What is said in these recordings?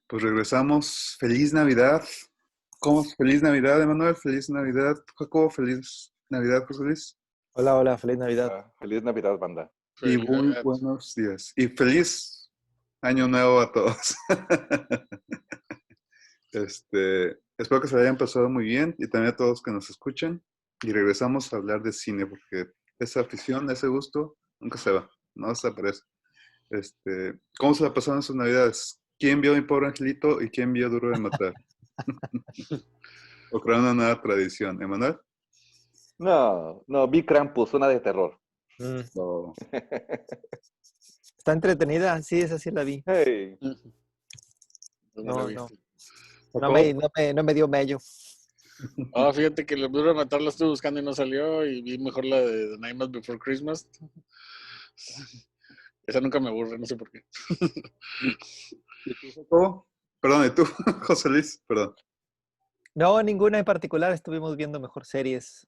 Pues regresamos. Feliz Navidad. ¿Cómo? Feliz Navidad, Emanuel. Feliz Navidad, Jacobo. Feliz Navidad, José Luis. Hola, hola, feliz Navidad. Feliz Navidad, banda. Y Feliz muy Navidad. buenos días. Y feliz Año Nuevo a todos. Espero que se la hayan pasado muy bien y también a todos que nos escuchan. Y regresamos a hablar de cine porque esa afición, ese gusto, nunca se va, no desaparece. ¿Cómo se la pasaron en sus Navidades? ¿Quién vio Mi Pobre Angelito y quién vio Duro de Matar? O crear una nueva tradición. ¿Emanuel? No, vi Krampus, una de terror. O- ¿Está entretenida? Sí, esa sí la vi. Hey, No la No, viste. no me dio mello. Fíjate que el Duro de Matar la estuve buscando y no salió y vi mejor la de The Nightmare Before Christmas. Esa nunca me aburre, no sé por qué. ¿Y tú, Jacobo? Perdón, ¿y tú, José Luis? Perdón. No, ninguna en particular, estuvimos viendo mejor series,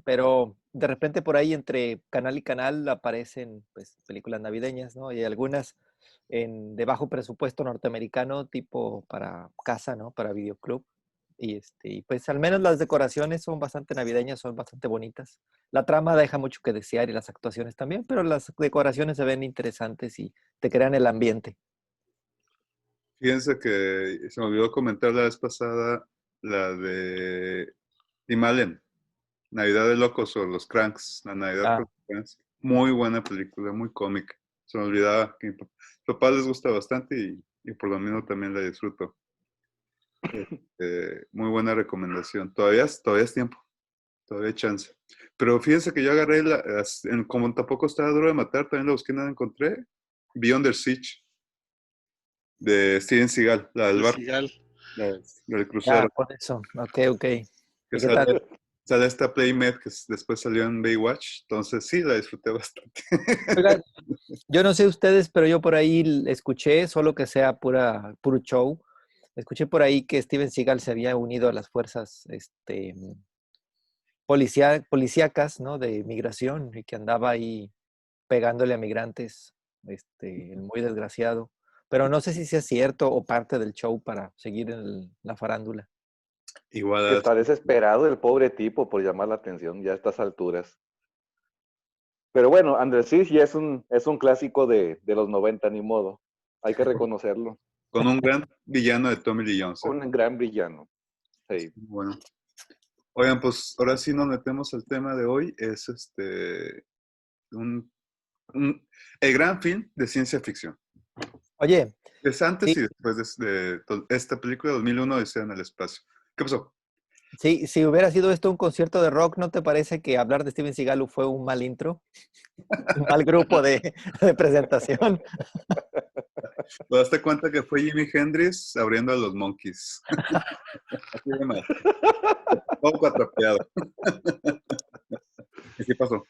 pero de repente por ahí entre canal y canal aparecen pues películas navideñas, ¿no? Y algunas de bajo presupuesto norteamericano, tipo para casa, ¿no? Para videoclub. Y pues al menos las decoraciones son bastante navideñas, son bastante bonitas. La trama deja mucho que desear y las actuaciones también, pero las decoraciones se ven interesantes y te crean el ambiente. Fíjense que se me olvidó comentar la vez pasada la de Tim Allen, Navidad de Locos o Los Cranks, la Navidad con los Cranks. Muy buena película, muy cómica. Se me olvidaba que a mis papás les gusta bastante y por lo mismo también la disfruto. Muy buena recomendación. Todavía es tiempo, todavía hay chance. Pero fíjense que yo agarré, como tampoco estaba Duro de Matar, también la busqué y no la encontré. Beyond the Siege, de Steven Seagal, la del El barco, Sigal. del crucero. Por eso, ok. Que ¿Y qué tal? sale esta Playmate que después salió en Baywatch, entonces sí, la disfruté bastante. Oigan, yo no sé ustedes, pero yo por ahí escuché, solo que sea puro show, escuché por ahí que Steven Seagal se había unido a las fuerzas policíacas, ¿no? De migración y que andaba ahí pegándole a migrantes, el muy desgraciado. Pero no sé si sea cierto o parte del show para seguir en la farándula. Igual está desesperado el pobre tipo por llamar la atención ya a estas alturas. Pero bueno, Andrés Cis ya es un clásico de los 90, ni modo. Hay que reconocerlo. con un gran villano de Tommy Lee Jones. Un gran villano. Sí. Bueno, oigan, pues ahora sí nos metemos al tema de hoy, es un, el gran film de ciencia ficción. Oye, Es antes sí, y después de esta película de 2001 Odisea en el espacio. ¿Qué pasó? sí, si hubiera sido esto un concierto de rock, ¿no te parece que hablar de Steven Seagal fue un mal intro? Un mal grupo de presentación. ¿Te daste cuenta que fue Jimi Hendrix abriendo a los Monkeys? Así de mal. Un poco atropeado. ¿Y qué pasó?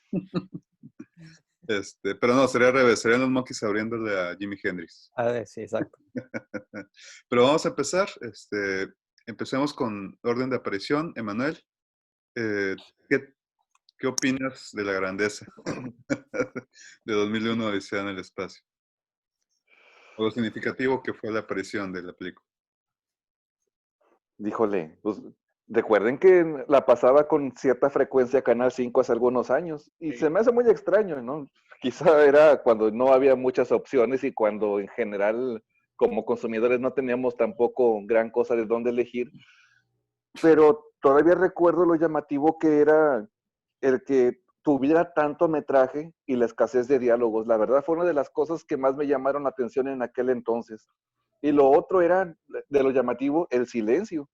Pero no, sería al revés, serían los Monkeys abriéndole a Jimi Hendrix. A ver, sí, exacto. Pero vamos a empezar. Empecemos con orden de aparición. Emanuel, eh, ¿qué opinas de la grandeza de 2001 Odisea en el espacio? O lo significativo que fue la aparición de la película. Díjole, pues recuerden que la pasaba con cierta frecuencia Canal 5 hace algunos años y se me hace muy extraño, ¿no? Quizá era cuando no había muchas opciones y cuando en general como consumidores no teníamos tampoco gran cosa de dónde elegir, pero todavía recuerdo lo llamativo que era el que tuviera tanto metraje y la escasez de diálogos. La verdad fue una de las cosas que más me llamaron la atención en aquel entonces. Y lo otro era, de lo llamativo, el silencio.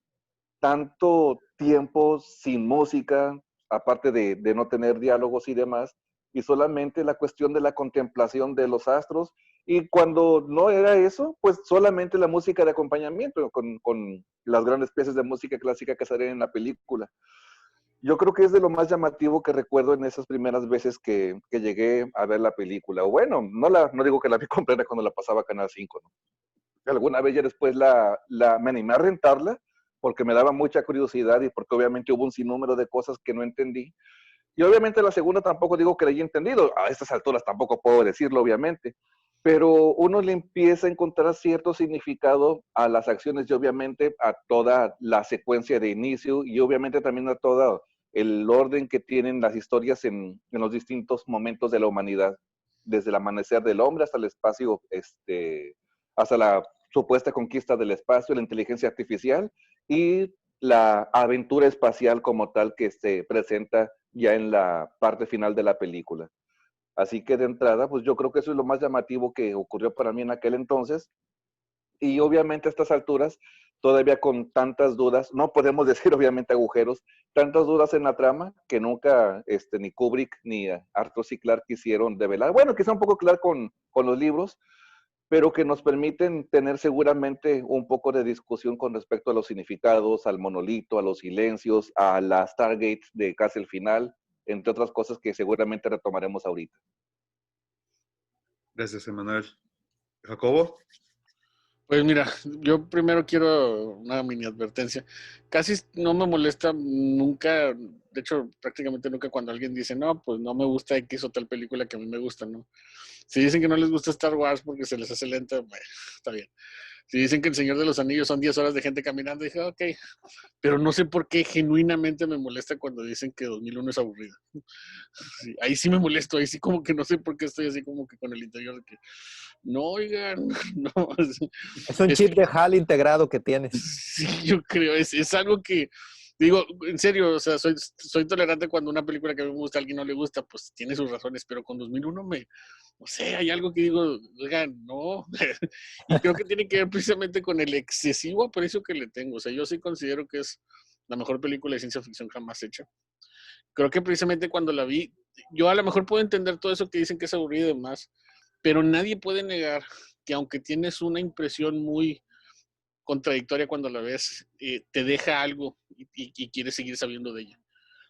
Tanto tiempo sin música, aparte de no tener diálogos y demás, y solamente la cuestión de la contemplación de los astros. Y cuando no era eso, pues solamente la música de acompañamiento con las grandes piezas de música clásica que salen en la película. Yo creo que es de lo más llamativo que recuerdo en esas primeras veces que llegué a ver la película. O bueno, no digo que la vi completa cuando la pasaba a Canal 5, ¿no? Alguna vez ya después me animé a rentarla porque me daba mucha curiosidad y porque obviamente hubo un sinnúmero de cosas que no entendí. Y obviamente la segunda tampoco digo que la haya entendido. A estas alturas tampoco puedo decirlo, obviamente. pero uno le empieza a encontrar cierto significado a las acciones y obviamente a toda la secuencia de inicio y obviamente también a todo el orden que tienen las historias en los distintos momentos de la humanidad, desde el amanecer del hombre hasta el espacio, hasta la supuesta conquista del espacio, la inteligencia artificial y la aventura espacial como tal que se presenta ya en la parte final de la película. Así que de entrada, pues yo creo que eso es lo más llamativo que ocurrió para mí en aquel entonces. Y obviamente a estas alturas, todavía con tantas dudas, no podemos decir obviamente agujeros, tantas dudas en la trama que nunca ni Kubrick ni Arthur C. Clarke quisieron develar. Bueno, quizá un poco Clarke con los libros, pero que nos permiten tener seguramente un poco de discusión con respecto a los significados, al monolito, a los silencios, a la Stargate de casi el final, entre otras cosas que seguramente retomaremos ahorita. Gracias, Emanuel. Jacobo. Pues mira, yo primero quiero una mini advertencia. Casi no me molesta nunca, de hecho, prácticamente nunca cuando alguien dice, no, pues no me gusta X o tal película que a mí me gusta, ¿no? Si dicen que no les gusta Star Wars porque se les hace lenta, bueno, está bien. Si dicen que El Señor de los Anillos son 10 horas de gente caminando, dije, ok. Pero no sé por qué genuinamente me molesta cuando dicen que 2001 es aburrida. Sí, ahí sí me molesto, ahí sí como que no sé por qué estoy así como que con el interior de que, no, oigan, no. Es un chip de HAL integrado que tienes. Sí, yo creo, es algo que, digo, en serio, o sea, soy tolerante cuando una película que a mí me gusta a alguien no le gusta, pues tiene sus razones, pero con 2001 no sé, hay algo que digo, oigan, no, y creo que tiene que ver precisamente con el excesivo aprecio que le tengo, o sea, yo sí considero que es la mejor película de ciencia ficción jamás hecha. Creo que precisamente cuando la vi, yo a lo mejor puedo entender todo eso que dicen que es aburrido y demás, pero nadie puede negar que aunque tienes una impresión muy contradictoria cuando la ves, te deja algo y quieres seguir sabiendo de ella.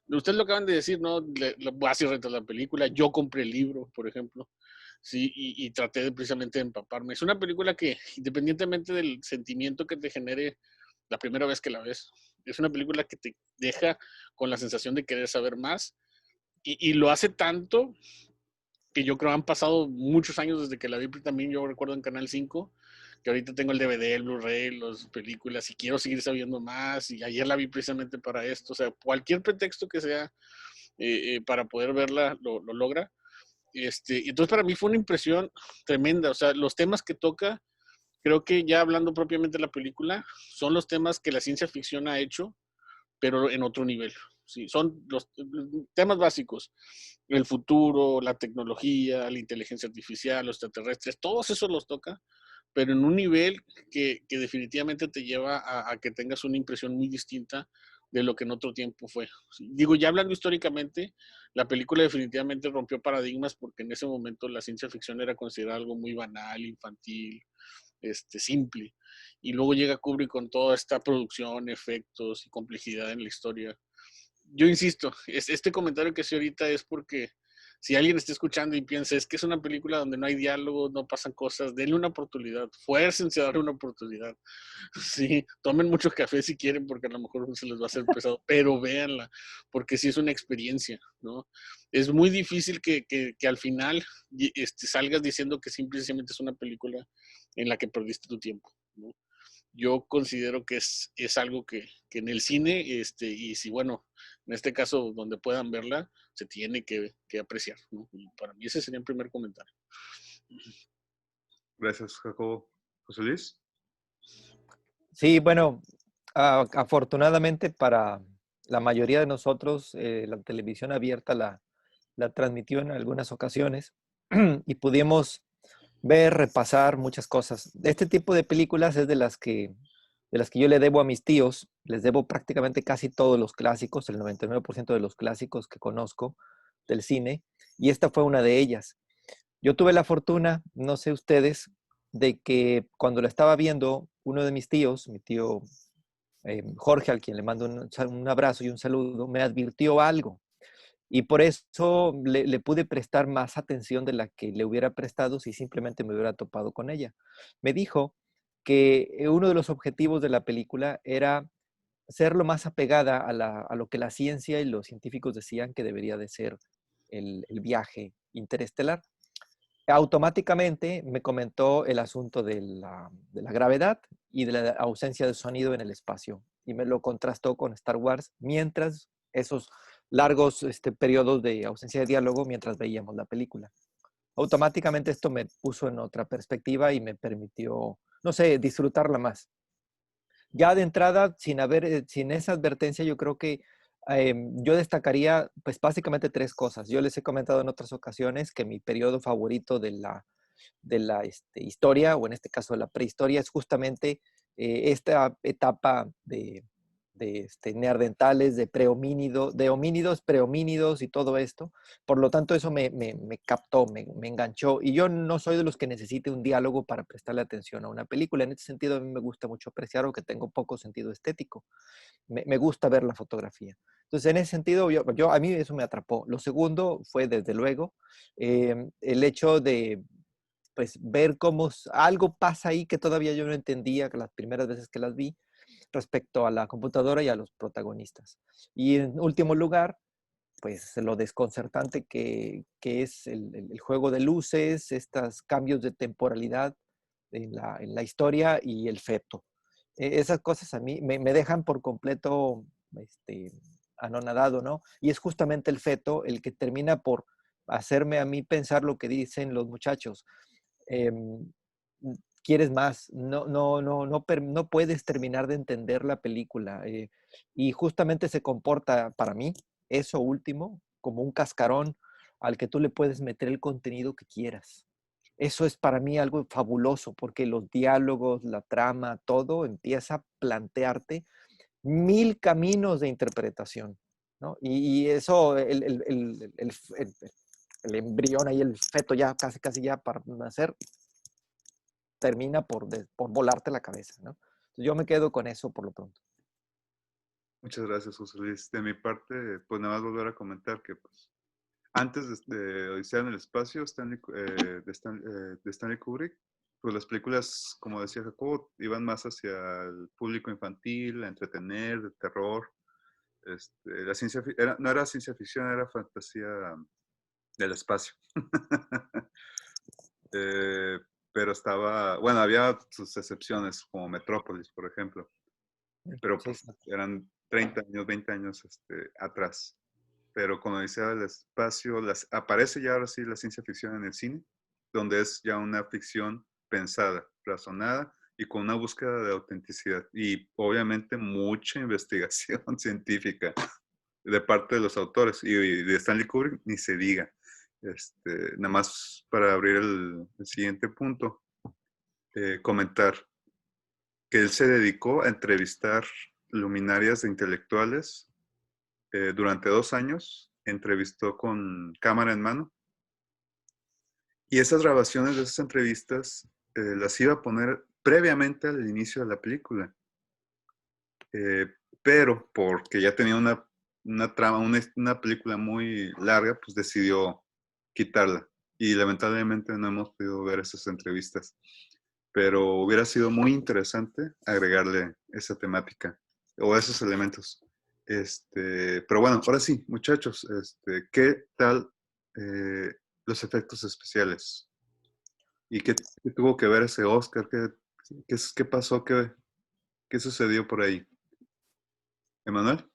Ustedes lo acaban de decir, ¿no? Voy a hacer reto la película, yo compré el libro, por ejemplo, sí, y traté de precisamente de empaparme. Es una película que, independientemente del sentimiento que te genere la primera vez que la ves, es una película que te deja con la sensación de querer saber más y lo hace tanto que yo creo han pasado muchos años desde que la vi también, yo recuerdo en Canal 5, que ahorita tengo el DVD, el Blu-ray, las películas y quiero seguir sabiendo más y ayer la vi precisamente para esto, o sea, cualquier pretexto que sea para poder verla lo logra. Y entonces para mí fue una impresión tremenda, o sea, los temas que toca, creo que ya hablando propiamente de la película, son los temas que la ciencia ficción ha hecho, pero en otro nivel. Sí, son los temas básicos. El futuro, la tecnología, la inteligencia artificial, los extraterrestres, todos esos los toca, pero en un nivel que definitivamente te lleva a que tengas una impresión muy distinta de lo que en otro tiempo fue. Sí, digo, ya hablando históricamente, la película definitivamente rompió paradigmas porque en ese momento la ciencia ficción era considerada algo muy banal, infantil, simple. Y luego llega Kubrick con toda esta producción, efectos y complejidad en la historia. Yo insisto, este comentario que hice ahorita es porque si alguien está escuchando y piensa, es que es una película donde no hay diálogo, no pasan cosas, denle una oportunidad, fuércense a darle una oportunidad. Sí, tomen mucho café si quieren, porque a lo mejor se les va a hacer pesado, pero véanla, porque sí es una experiencia, ¿no? Es muy difícil que al final salgas diciendo que simplemente es una película en la que perdiste tu tiempo, ¿no? Yo considero que es algo que en el cine, y si bueno, en este caso donde puedan verla, se tiene que apreciar, ¿no? Y para mí ese sería el primer comentario. Gracias, Jacobo. José Luis. Sí, bueno, afortunadamente para la mayoría de nosotros, la televisión abierta la transmitió en algunas ocasiones y pudimos ver, repasar muchas cosas. Este tipo de películas es de las que yo le debo a mis tíos. Les debo prácticamente casi todos los clásicos, el 99% de los clásicos que conozco del cine, y esta fue una de ellas. Yo tuve la fortuna, no sé ustedes, de que cuando la estaba viendo, uno de mis tíos, mi tío Jorge, al quien le mando un abrazo y un saludo, me advirtió algo. Y por eso le pude prestar más atención de la que le hubiera prestado si simplemente me hubiera topado con ella. Me dijo que uno de los objetivos de la película era ser lo más apegada a lo que la ciencia y los científicos decían que debería de ser el viaje interestelar. automáticamente me comentó el asunto de la gravedad y de la ausencia de sonido en el espacio. Y me lo contrastó con Star Wars, mientras esos largos periodos de ausencia de diálogo mientras veíamos la película. Automáticamente esto me puso en otra perspectiva y me permitió, no sé, disfrutarla más. Ya de entrada, sin esa advertencia, yo creo que yo destacaría pues básicamente tres cosas. Yo les he comentado en otras ocasiones que mi periodo favorito de la historia, o en este caso de la prehistoria, es justamente esta etapa de neandertales, de homínidos, prehomínidos y todo esto. Por lo tanto, eso me captó, me enganchó. Y yo no soy de los que necesite un diálogo para prestarle atención a una película. En este sentido, a mí me gusta mucho apreciar, aunque tengo poco sentido estético. Me gusta ver la fotografía. Entonces, en ese sentido, a mí eso me atrapó. Lo segundo fue, desde luego, el hecho de pues, ver cómo algo pasa ahí que todavía yo no entendía que las primeras veces que las vi, respecto a la computadora y a los protagonistas. Y en último lugar, pues lo desconcertante que es el juego de luces, estos cambios de temporalidad en la historia y el feto. Esas cosas a mí me dejan por completo anonadado, ¿no? Y es justamente el feto el que termina por hacerme a mí pensar lo que dicen los muchachos. Em, Quieres más, no puedes terminar de entender la película. Y justamente se comporta para mí, eso último, como un cascarón al que tú le puedes meter el contenido que quieras. Eso es para mí algo fabuloso, porque los diálogos, la trama, todo empieza a plantearte mil caminos de interpretación, ¿no? Y eso, el embrión ahí, el feto ya casi ya para nacer, termina por volarte la cabeza, ¿no? Entonces yo me quedo con eso por lo pronto. Muchas gracias, José Luis. De mi parte, pues nada más volver a comentar que pues, antes de Odisea en el Espacio, de Stanley Kubrick, pues las películas, como decía Jacobo, iban más hacia el público infantil, a entretener, de terror. La no era ciencia ficción, era fantasía del espacio. Pero bueno, había sus excepciones, como Metrópolis, por ejemplo. Pero Sí, pues, eran 30 años, 20 años atrás. Pero cuando dice el espacio, aparece ya ahora sí la ciencia ficción en el cine, donde es ya una ficción pensada, razonada y con una búsqueda de autenticidad. Y obviamente mucha investigación científica de parte de los autores. Y de Stanley Kubrick ni se diga. Nada más para abrir el siguiente punto, comentar que él se dedicó a entrevistar luminarias de intelectuales durante 2 años, entrevistó con cámara en mano, y esas grabaciones de esas entrevistas las iba a poner previamente al inicio de la película, pero porque ya tenía una trama, una película muy larga, pues decidió quitarla, y lamentablemente no hemos podido ver esas entrevistas, pero hubiera sido muy interesante agregarle esa temática o esos elementos. Pero bueno, ahora sí, muchachos, ¿qué tal los efectos especiales? ¿Y qué tuvo que ver ese Oscar? ¿Qué pasó? ¿Qué sucedió por ahí? ¿Emanuel?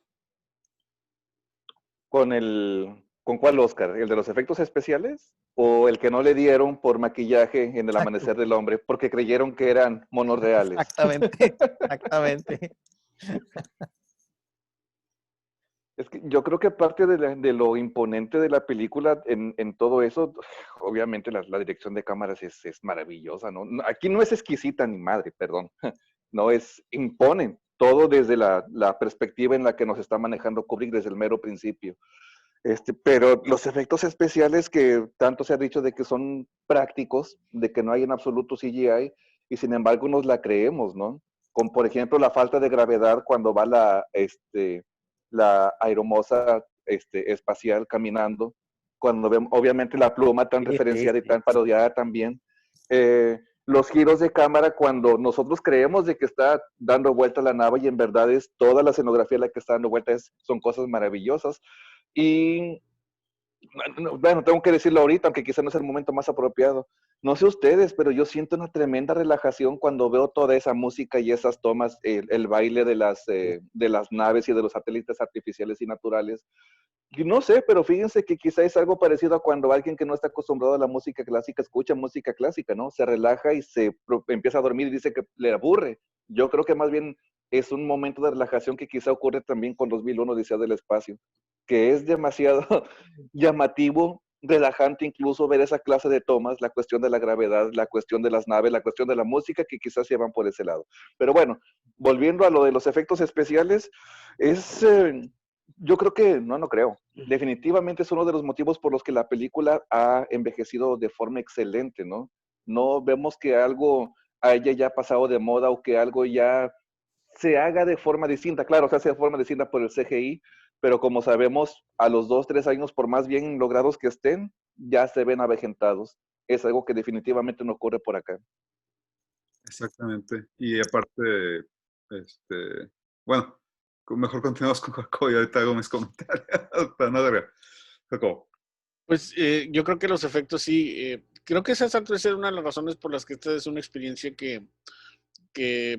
¿Con cuál Oscar? ¿El de los efectos especiales? ¿O el que no le dieron por maquillaje en El exacto. Amanecer del Hombre porque creyeron que eran monos reales? Exactamente, exactamente. Es que yo creo que parte de lo imponente de la película en todo eso, obviamente la dirección de cámaras es maravillosa, ¿no? Aquí no es exquisita ni madre, perdón. No imponen todo desde la perspectiva en la que nos está manejando Kubrick desde el mero principio. Pero los efectos especiales que tanto se ha dicho de que son prácticos, de que no hay en absoluto CGI, y sin embargo nos la creemos, ¿no? Como por ejemplo la falta de gravedad cuando va la aeromoza espacial caminando, cuando vemos obviamente la pluma tan referenciada y tan parodiada también. Los giros de cámara cuando nosotros creemos de que está dando vuelta la nave y en verdad es toda la escenografía la que está dando vuelta, son cosas maravillosas. Y Bueno, tengo que decirlo ahorita, aunque quizá no es el momento más apropiado. No sé ustedes, pero yo siento una tremenda relajación cuando veo toda esa música y esas tomas, el baile de las naves y de los satélites artificiales y naturales. Y no sé, pero fíjense que quizá es algo parecido a cuando alguien que no está acostumbrado a la música clásica escucha música clásica, ¿no? Se relaja y empieza a dormir y dice que le aburre. Yo creo que más bien es un momento de relajación que quizá ocurre también con 2001 Odisea del Espacio, que es demasiado llamativo, relajante incluso ver esa clase de tomas, la cuestión de la gravedad, la cuestión de las naves, la cuestión de la música, que quizás se van por ese lado. Pero bueno, volviendo a lo de los efectos especiales, es... yo creo que, no creo. Definitivamente es uno de los motivos por los que la película ha envejecido de forma excelente, ¿no? No vemos que algo haya ya pasado de moda o que algo ya se haga de forma distinta. Claro, se hace de forma distinta por el CGI, pero como sabemos, a los 2, 3 años, por más bien logrados que estén, ya se ven avejentados. Es algo que definitivamente no ocurre por acá. Exactamente. Y aparte, bueno, mejor continuamos con Jacobo y ahorita hago mis comentarios para no alargar. Jacobo. Pues yo creo que los efectos sí, creo que esa es una de las razones por las que esta es una experiencia que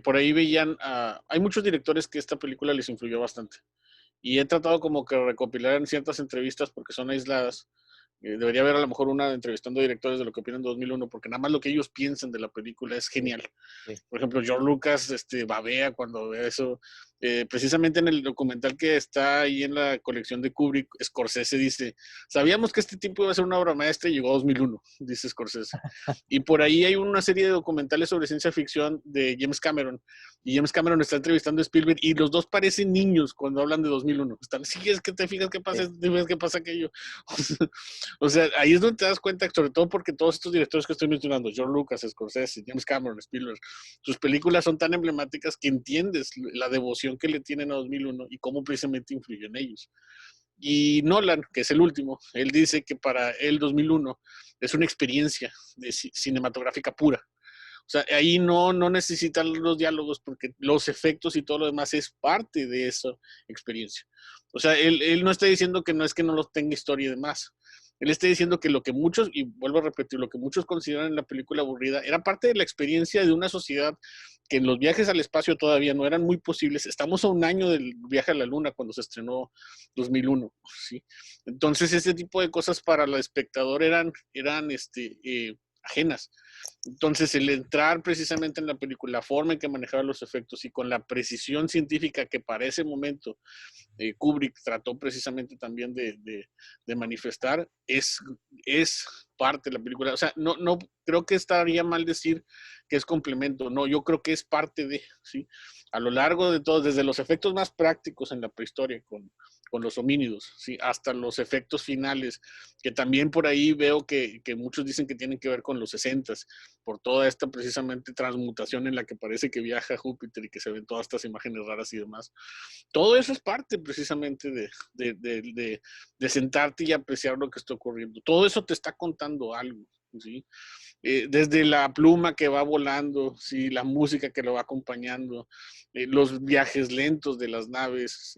por ahí veían, hay muchos directores que esta película les influyó bastante. Y he tratado como que recopilar en ciertas entrevistas porque son aisladas. Debería haber a lo mejor una entrevistando directores de lo que opinan de 2001, porque nada más lo que ellos piensan de la película es genial. Sí. Por ejemplo, George Lucas babea cuando ve eso. Precisamente en el documental que está ahí en la colección de Kubrick, Scorsese dice, sabíamos que este tipo iba a ser una obra maestra y llegó a 2001, dice Scorsese. Y por ahí hay una serie de documentales sobre ciencia ficción de James Cameron, y James Cameron está entrevistando a Spielberg, y los dos parecen niños cuando hablan de 2001. Están, sí, es que te fijas qué pasa, te fijas qué pasa aquello. O sea, ahí es donde te das cuenta, sobre todo porque todos estos directores que estoy mencionando, George Lucas, Scorsese, James Cameron, Spielberg, sus películas son tan emblemáticas que entiendes la devoción que le tienen a 2001 y cómo precisamente influyó en ellos. Y Nolan, que es el último, él dice que para él 2001 es una experiencia cinematográfica pura. O sea, ahí no necesitan los diálogos porque los efectos y todo lo demás es parte de esa experiencia. O sea, él no está diciendo que no es que no los tenga historia y demás. Él está diciendo que lo que muchos, y vuelvo a repetir, lo que muchos consideran en la película aburrida, era parte de la experiencia de una sociedad que en los viajes al espacio todavía no eran muy posibles. Estamos a un año del viaje a la Luna cuando se estrenó 2001, ¿sí? Entonces, ese tipo de cosas para el espectador eran ajenas. Entonces, el entrar precisamente en la película, la forma en que manejaba los efectos y con la precisión científica que para ese momento Kubrick trató precisamente también de manifestar, es parte de la película. O sea, no creo que estaría mal decir que es complemento, no, yo creo que es parte de, ¿sí? A lo largo de todo, desde los efectos más prácticos en la prehistoria, con los homínidos, ¿sí? Hasta los efectos finales, que también por ahí veo que muchos dicen que tienen que ver con los 60s, por toda esta precisamente transmutación en la que parece que viaja Júpiter y que se ven todas estas imágenes raras y demás. Todo eso es parte precisamente de sentarte y apreciar lo que está ocurriendo. Todo eso te está contando algo, ¿sí? Desde la pluma que va volando, ¿sí? La música que lo va acompañando, los viajes lentos de las naves,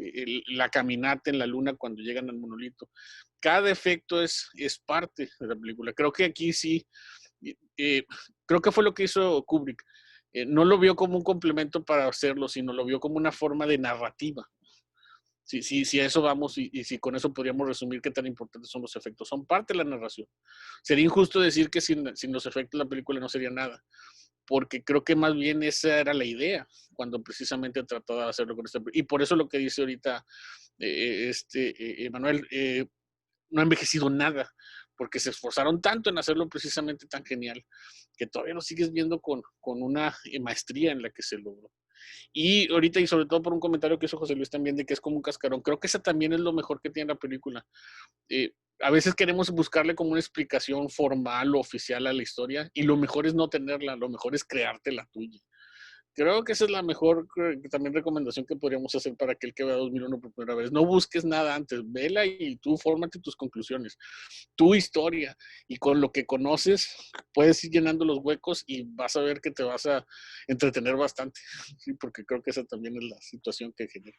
la caminata en la luna cuando llegan al monolito. Cada efecto es parte de la película. Creo que aquí sí, creo que fue lo que hizo Kubrick. No lo vio como un complemento para hacerlo, sino lo vio como una forma de narrativa. Si a eso vamos y si con eso podríamos resumir qué tan importantes son los efectos. Son parte de la narración. Sería injusto decir que sin los efectos la película no sería nada, porque creo que más bien esa era la idea cuando precisamente trataba de hacerlo con este. Y por eso lo que dice ahorita Manuel, no ha envejecido nada, porque se esforzaron tanto en hacerlo precisamente tan genial, que todavía lo sigues viendo con una maestría en la que se logró. Y ahorita, y sobre todo por un comentario que hizo José Luis también, de que es como un cascarón, creo que esa también es lo mejor que tiene la película. A veces queremos buscarle como una explicación formal o oficial a la historia, y lo mejor es no tenerla, lo mejor es crearte la tuya. Creo que esa es la mejor también recomendación que podríamos hacer para aquel que vea 2001 por primera vez. No busques nada antes, vela y tú fórmate tus conclusiones, tu historia, y con lo que conoces puedes ir llenando los huecos y vas a ver que te vas a entretener bastante, ¿sí? Porque creo que esa también es la situación que genera.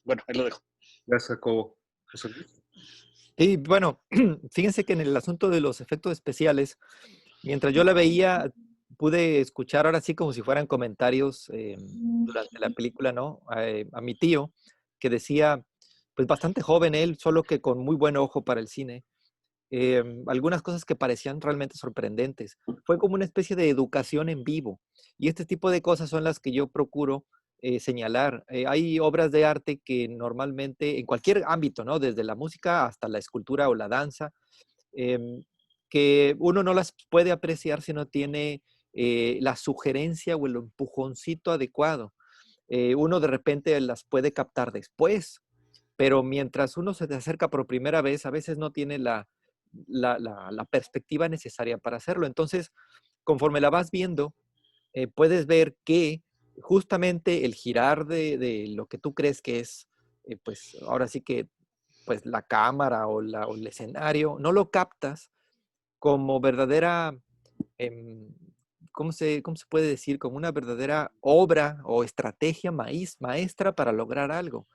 Bueno, ahí lo dejo. Ya sacó José Luis. Y bueno, fíjense que en el asunto de los efectos especiales, mientras yo la veía, pude escuchar ahora sí como si fueran comentarios durante la película, ¿no? A mi tío, que decía, pues bastante joven él, solo que con muy buen ojo para el cine, algunas cosas que parecían realmente sorprendentes. Fue como una especie de educación en vivo. Y este tipo de cosas son las que yo procuro señalar. Hay obras de arte que normalmente, en cualquier ámbito, ¿no? Desde la música hasta la escultura o la danza, em, que uno no las puede apreciar si no tiene la sugerencia o el empujoncito adecuado. Uno de repente las puede captar después, pero mientras uno se te acerca por primera vez, a veces no tiene la perspectiva necesaria para hacerlo. Entonces, conforme la vas viendo, puedes ver que justamente el girar de lo que tú crees que es, pues ahora sí que pues la cámara o el escenario, no lo captas como verdadera, em, cómo se puede decir? Como una verdadera obra o estrategia maestra para lograr algo.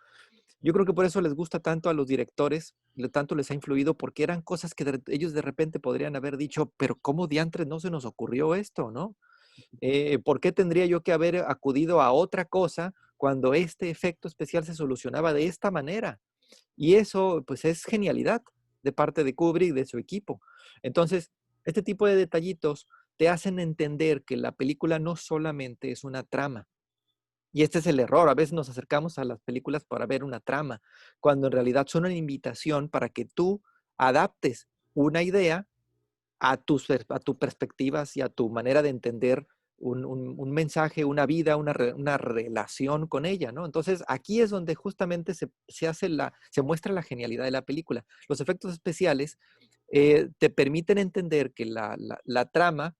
Yo creo que por eso les gusta tanto a los directores, tanto les ha influido, porque eran cosas que ellos de repente podrían haber dicho, pero ¿cómo diantres no se nos ocurrió esto, no? ¿Por qué tendría yo que haber acudido a otra cosa cuando este efecto especial se solucionaba de esta manera? Y eso, pues, es genialidad de parte de Kubrick, de su equipo. Entonces, este tipo de detallitos te hacen entender que la película no solamente es una trama, y este es el error. A veces nos acercamos a las películas para ver una trama, cuando en realidad son una invitación para que tú adaptes una idea a tu perspectivas y a tu manera de entender un mensaje, una vida, una relación con ella, ¿no? Entonces, aquí es donde justamente se muestra la genialidad de la película. Los efectos especiales te permiten entender que la trama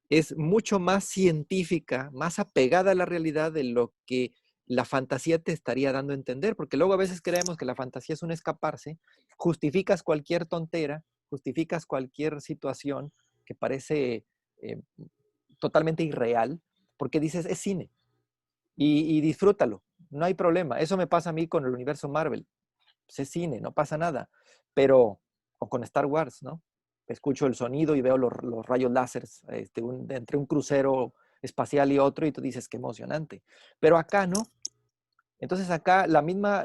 es mucho más científica, más apegada a la realidad de lo que la fantasía te estaría dando a entender, porque luego a veces creemos que la fantasía es un escaparse, justificas cualquier tontera, justificas cualquier situación que parece eh, totalmente irreal, porque dices, es cine y disfrútalo, no hay problema. Eso me pasa a mí con el universo Marvel, pues es cine, no pasa nada, pero, o con Star Wars, ¿no? Escucho el sonido y veo los rayos láser entre un crucero espacial y otro y tú dices, qué emocionante. Pero acá no. Entonces acá la misma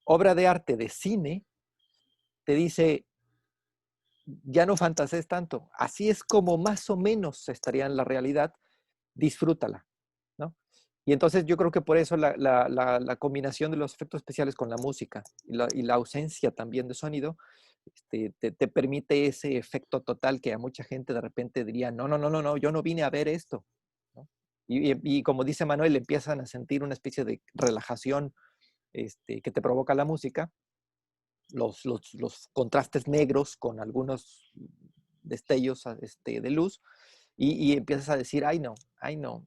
obra de arte de cine te dice, ya no fantasees tanto. Así es como más o menos estaría en la realidad, disfrútala, ¿no? Y entonces yo creo que por eso la combinación de los efectos especiales con la música y la ausencia también de sonido te permite ese efecto total que a mucha gente de repente diría, no, no, no, no, no, yo no vine a ver esto, ¿no? Y como dice Manuel, empiezan a sentir una especie de relajación que te provoca la música, los contrastes negros con algunos destellos de luz, y empiezas a decir, ay no,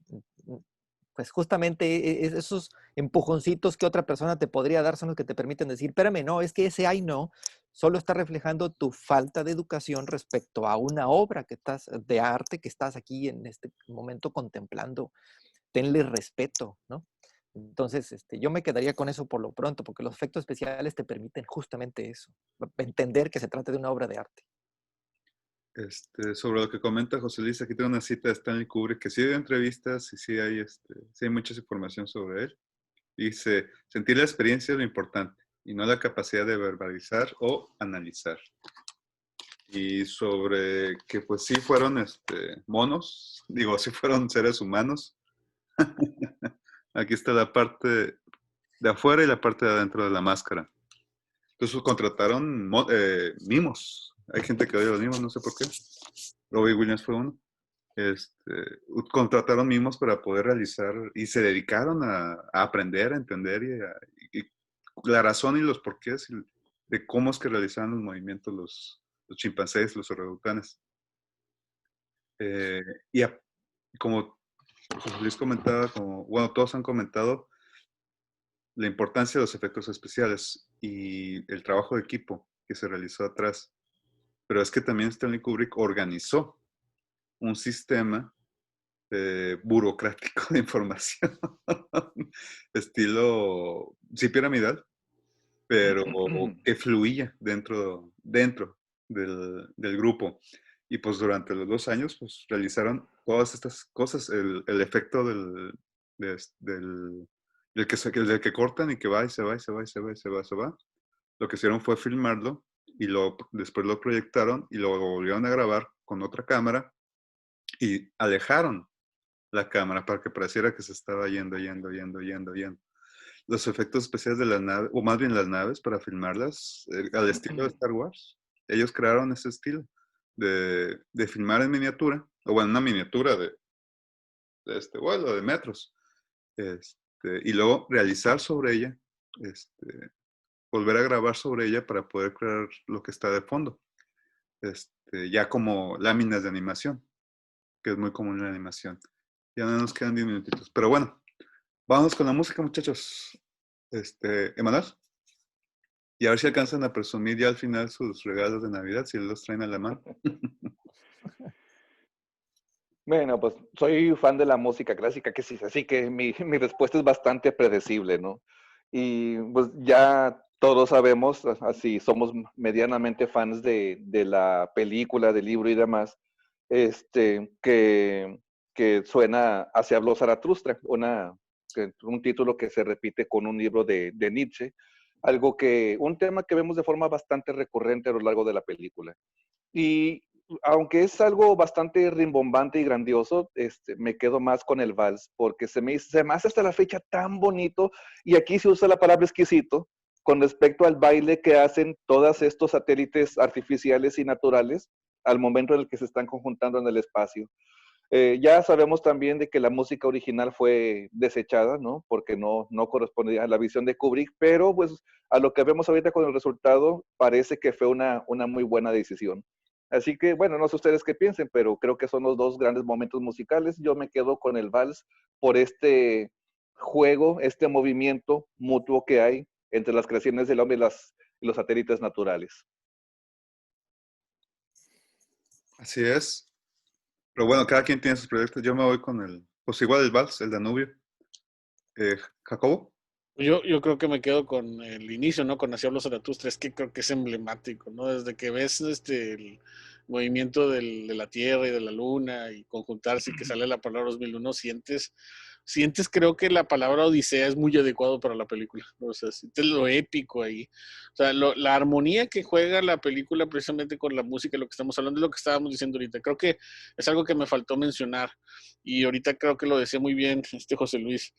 pues justamente esos empujoncitos que otra persona te podría dar son los que te permiten decir, espérame, no, es que ese ay no solo está reflejando tu falta de educación respecto a una obra de arte que estás aquí en este momento contemplando. Tenle respeto, ¿no? Entonces, yo me quedaría con eso por lo pronto, porque los efectos especiales te permiten justamente eso, entender que se trata de una obra de arte. Sobre lo que comenta José Luis, aquí tengo una cita de Stanley Kubrick, que sí dio entrevistas y sí hay mucha información sobre él. Dice, sentir la experiencia es lo importante y no la capacidad de verbalizar o analizar. Y sobre que pues sí fueron monos, digo, sí fueron seres humanos. Aquí está la parte de afuera y la parte de adentro de la máscara. Entonces contrataron mimos. Hay gente que odia los mimos, no sé por qué. Robbie Williams fue uno. Contrataron mimos para poder realizar y se dedicaron a aprender, a entender y la razón y los porqués de cómo es que realizaban los movimientos los chimpancés, los orangutanes. Y como José Luis comentaba, bueno, todos han comentado la importancia de los efectos especiales y el trabajo de equipo que se realizó atrás. Pero es que también Stanley Kubrick organizó un sistema burocrático de información, estilo, sí, piramidal, pero que fluía dentro del grupo. Y pues durante los 2 años, pues realizaron todas estas cosas, el efecto del que cortan y que va y se va y se va y se va y se va, se va. Lo que hicieron fue filmarlo y después lo proyectaron y lo volvieron a grabar con otra cámara y alejaron la cámara para que pareciera que se estaba yendo. Los efectos especiales de las naves, o más bien las naves, para filmarlas al estilo de Star Wars. Ellos crearon ese estilo de filmar en miniatura, o bueno, una miniatura de este vuelo de metros, y luego realizar sobre ella, volver a grabar sobre ella para poder crear lo que está de fondo, ya como láminas de animación, que es muy común en la animación. Ya no nos quedan 10 minutitos, pero bueno, vamos con la música, muchachos. Emanuel, y a ver si alcanzan a presumir ya al final sus regalos de Navidad, si los traen a la mano. Bueno, pues soy fan de la música clásica, que sí, así que mi respuesta es bastante predecible, ¿no? Y pues ya todos sabemos, así somos medianamente fans de la película, del libro y demás, que suena Así habló Zaratustra, un título que se repite con un libro de Nietzsche, un tema que vemos de forma bastante recurrente a lo largo de la película. Y aunque es algo bastante rimbombante y grandioso, me quedo más con el vals, porque se me hace hasta la fecha tan bonito, y aquí se usa la palabra exquisito, con respecto al baile que hacen todos estos satélites artificiales y naturales al momento en el que se están conjuntando en el espacio. Ya sabemos también de que la música original fue desechada, ¿no? Porque no correspondía a la visión de Kubrick, pero pues a lo que vemos ahorita con el resultado, parece que fue una muy buena decisión. Así que, bueno, no sé ustedes qué piensen, pero creo que son los dos grandes momentos musicales. Yo me quedo con el vals por este juego, este movimiento mutuo que hay entre las creaciones del hombre y los satélites naturales. Así es. Pero bueno, cada quien tiene sus proyectos. Yo me voy con pues igual el vals, el Danubio. Jacobo. Yo creo que me quedo con el inicio, ¿no? Con Así habló Zaratustra, es que creo que es emblemático, ¿no? Desde que ves el movimiento de la Tierra y de la Luna y conjuntarse y que sale la palabra 2001, sientes creo que la palabra Odisea es muy adecuado para la película, ¿no? O sea, sientes lo épico ahí. O sea, la armonía que juega la película precisamente con la música, lo que estamos hablando, es lo que estábamos diciendo ahorita. Creo que es algo que me faltó mencionar y ahorita creo que lo decía muy bien José Luis.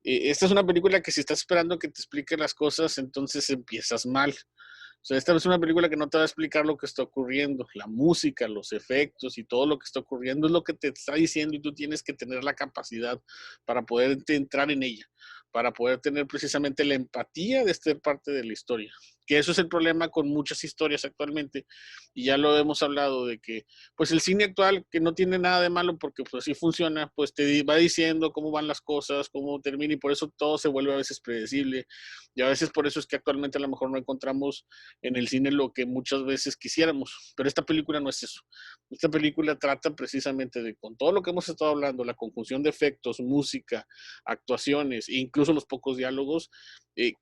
Esta es una película que si estás esperando que te explique las cosas, entonces empiezas mal. O sea, esta es una película que no te va a explicar lo que está ocurriendo. La música, los efectos y todo lo que está ocurriendo es lo que te está diciendo y tú tienes que tener la capacidad para poder entrar en ella, para poder tener precisamente la empatía de ser parte de la historia. Que eso es el problema con muchas historias actualmente. Y ya lo hemos hablado de que, pues el cine actual, que no tiene nada de malo porque pues así funciona, pues te va diciendo cómo van las cosas, cómo termina y por eso todo se vuelve a veces predecible. Y a veces por eso es que actualmente a lo mejor no encontramos en el cine lo que muchas veces quisiéramos. Pero esta película no es eso. Esta película trata precisamente de, con todo lo que hemos estado hablando, la conjunción de efectos, música, actuaciones, e incluso los pocos diálogos,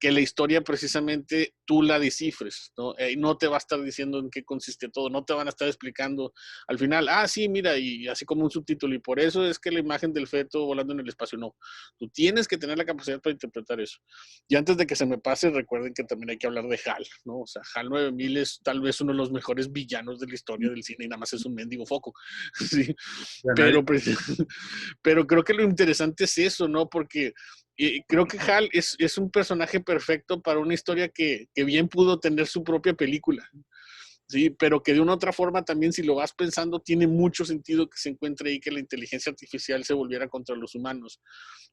que la historia precisamente tú la descifres, ¿no? No te va a estar diciendo en qué consiste todo, no te van a estar explicando al final, sí, mira, y así como un subtítulo, y por eso es que la imagen del feto volando en el espacio, no. Tú tienes que tener la capacidad para interpretar eso. Y antes de que se me pase, recuerden que también hay que hablar de HAL, ¿no? O sea, HAL 9000 es tal vez uno de los mejores villanos de la historia del cine y nada más es un mendigo foco, ¿sí? Pero creo que lo interesante es eso, ¿no? Porque creo que HAL es un personaje perfecto para una historia que bien pudo tener su propia película, ¿sí? Pero que de una otra forma también, si lo vas pensando, tiene mucho sentido que se encuentre ahí que la inteligencia artificial se volviera contra los humanos,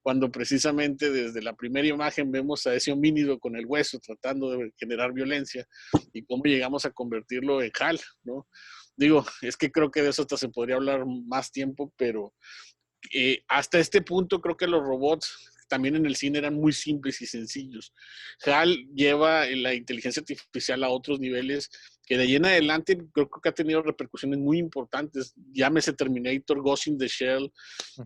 cuando precisamente desde la primera imagen vemos a ese homínido con el hueso tratando de generar violencia y cómo llegamos a convertirlo en HAL, ¿no? Digo, es que creo que de eso hasta se podría hablar más tiempo, pero hasta este punto creo que los robots también en el cine eran muy simples y sencillos. HAL lleva la inteligencia artificial a otros niveles que de ahí en adelante creo que ha tenido repercusiones muy importantes. Llámese Terminator, Ghost in the Shell,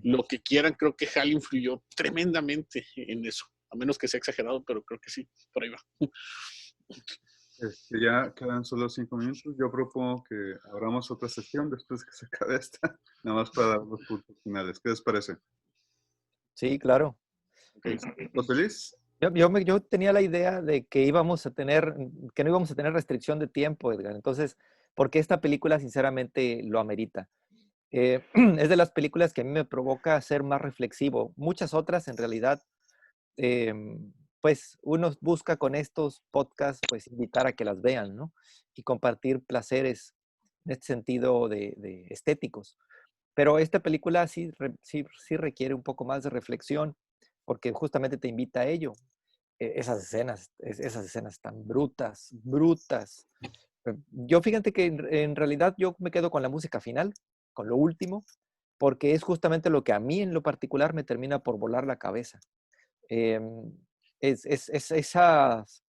lo que quieran, creo que HAL influyó tremendamente en eso. A menos que sea exagerado, pero creo que sí, por ahí va. Ya quedan solo 5 minutos. Yo propongo que abramos otra sesión después que se acabe esta, nada más para dar los puntos finales. ¿Qué les parece? Sí, claro. ¿Estás feliz? Yo tenía la idea de que que no íbamos a tener restricción de tiempo, Edgar. Entonces, porque esta película sinceramente lo amerita. Es de las películas que a mí me provoca ser más reflexivo. Muchas otras, en realidad, pues uno busca con estos podcasts, pues invitar a que las vean, ¿no? Y compartir placeres en este sentido de estéticos. Pero esta película sí requiere un poco más de reflexión, porque justamente te invita a ello. Esas escenas están brutas, brutas. Yo fíjate que en realidad yo me quedo con la música final, con lo último, porque es justamente lo que a mí en lo particular me termina por volar la cabeza. Em, esas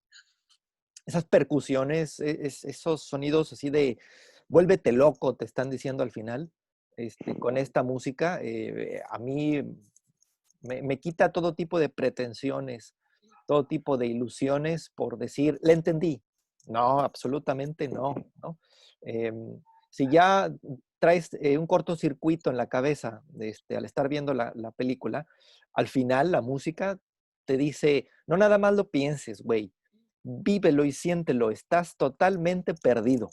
percusiones, esos sonidos así de vuélvete loco, te están diciendo al final, con esta música, a mí me quita todo tipo de pretensiones, todo tipo de ilusiones por decir, le entendí. No, absolutamente no, ¿no? Si ya traes un cortocircuito en la cabeza al estar viendo la película, al final la música te dice, no nada más lo pienses, güey, vívelo y siéntelo, estás totalmente perdido.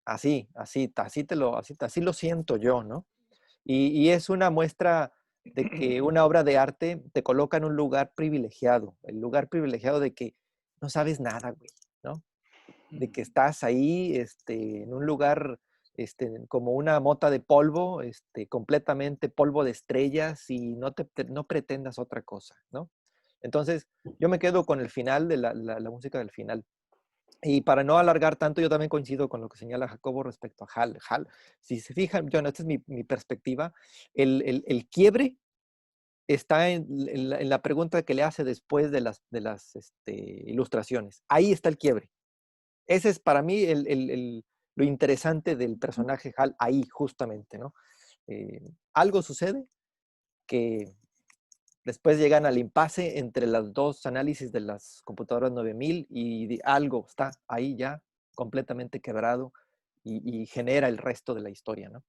Así lo siento yo, ¿no? Y es una muestra de que una obra de arte te coloca en un lugar privilegiado, el lugar privilegiado de que no sabes nada, güey, ¿no? De que estás ahí, en un lugar, como una mota de polvo, completamente polvo de estrellas y no pretendas otra cosa, ¿no? Entonces, yo me quedo con el final de la música del final. Y para no alargar tanto, yo también coincido con lo que señala Jacobo respecto a Hal. Hal, si se fijan, John, esta es mi perspectiva, el quiebre está en la pregunta que le hace después de las ilustraciones. Ahí está el quiebre. Ese es para mí lo interesante del personaje Hal, ahí justamente, ¿no? Algo sucede que después llegan al impasse entre los dos análisis de las computadoras 9000 y algo está ahí ya completamente quebrado y genera el resto de la historia, ¿no?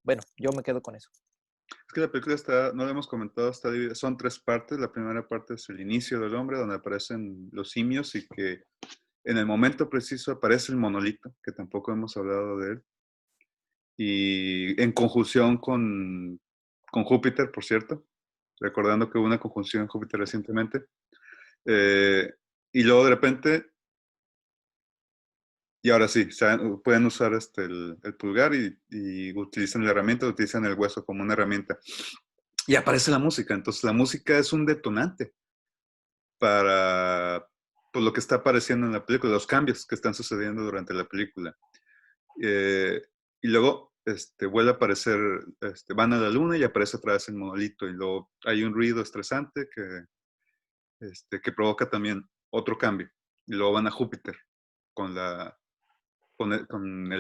Bueno, yo me quedo con eso. Es que la película está, no lo hemos comentado, está dividida, son 3 partes. La primera parte es el inicio del hombre, donde aparecen los simios y que en el momento preciso aparece el monolito, que tampoco hemos hablado de él. Y en conjunción con Júpiter, por cierto, recordando que hubo una conjunción en Júpiter recientemente. Y luego de repente, y ahora sí, pueden usar el pulgar y utilizan la herramienta, utilizan el hueso como una herramienta. Y aparece la música. Entonces la música es un detonante para pues, lo que está apareciendo en la película, los cambios que están sucediendo durante la película. Y luego vuelve a aparecer, van a la luna y aparece otra vez el monolito. Y luego hay un ruido estresante que provoca también otro cambio. Y luego van a Júpiter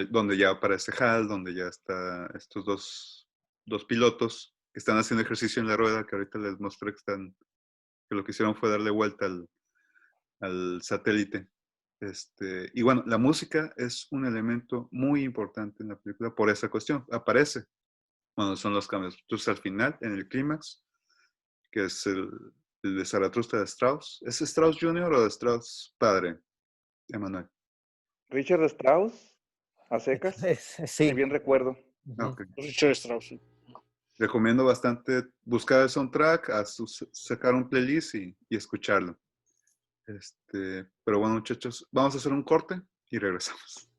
donde ya aparece Hal, donde ya está estos dos pilotos que están haciendo ejercicio en la rueda, que ahorita les mostré que lo que hicieron fue darle vuelta al satélite. Y bueno, la música es un elemento muy importante en la película por esa cuestión. Aparece cuando son los cambios. Entonces al final, en el clímax, que es el de Zaratustra de Strauss. ¿Es Strauss Jr. o de Strauss padre, Emanuel? Richard Strauss, a secas, si Sí. bien recuerdo. Okay. Richard Strauss. Recomiendo bastante buscar el soundtrack, sacar un playlist y escucharlo. Pero bueno, muchachos, vamos a hacer un corte y regresamos.